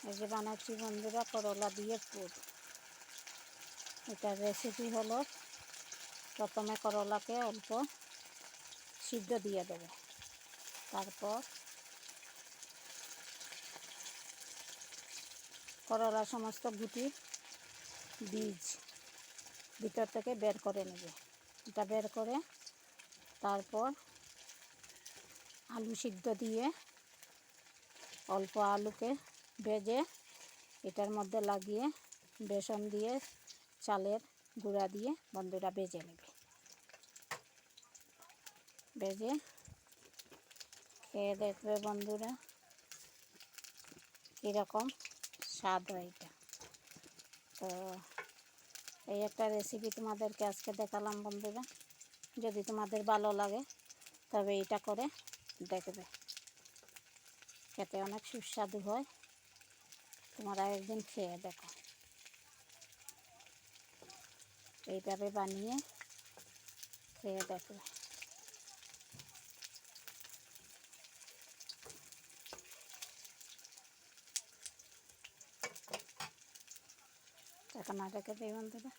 এই যে বানাচ্ছি বন্ধুরা করলা দিয়ে পুর। এটার রেসিপি হলো, প্রথমে করলাকে অল্প সিদ্ধ দিয়ে দেবে, তারপর করলা সমস্ত গুটি বীজ ভিতর থেকে বের করে নেবে। এটা বের করে তারপর আলু সিদ্ধ দিয়ে অল্প আলুকে ভেজে এটার মধ্যে লাগিয়ে বেসন দিয়ে চালের গুঁড়া দিয়ে বন্ধুরা ভেজে নেবে। ভেজে খেয়ে দেখবে বন্ধুরা কীরকম স্বাদ হয় এটা। তো এই একটা রেসিপি তোমাদেরকে আজকে দেখালাম বন্ধুরা। যদি তোমাদের ভালো লাগে তবে এটা করে দেখবে, খেতে অনেক সুস্বাদু হয়। তোমরা একদিন খেয়ে দেখো, এইভাবে বানিয়ে খেয়ে দেখবে। এখন রেখে দিই বন্ধুরা।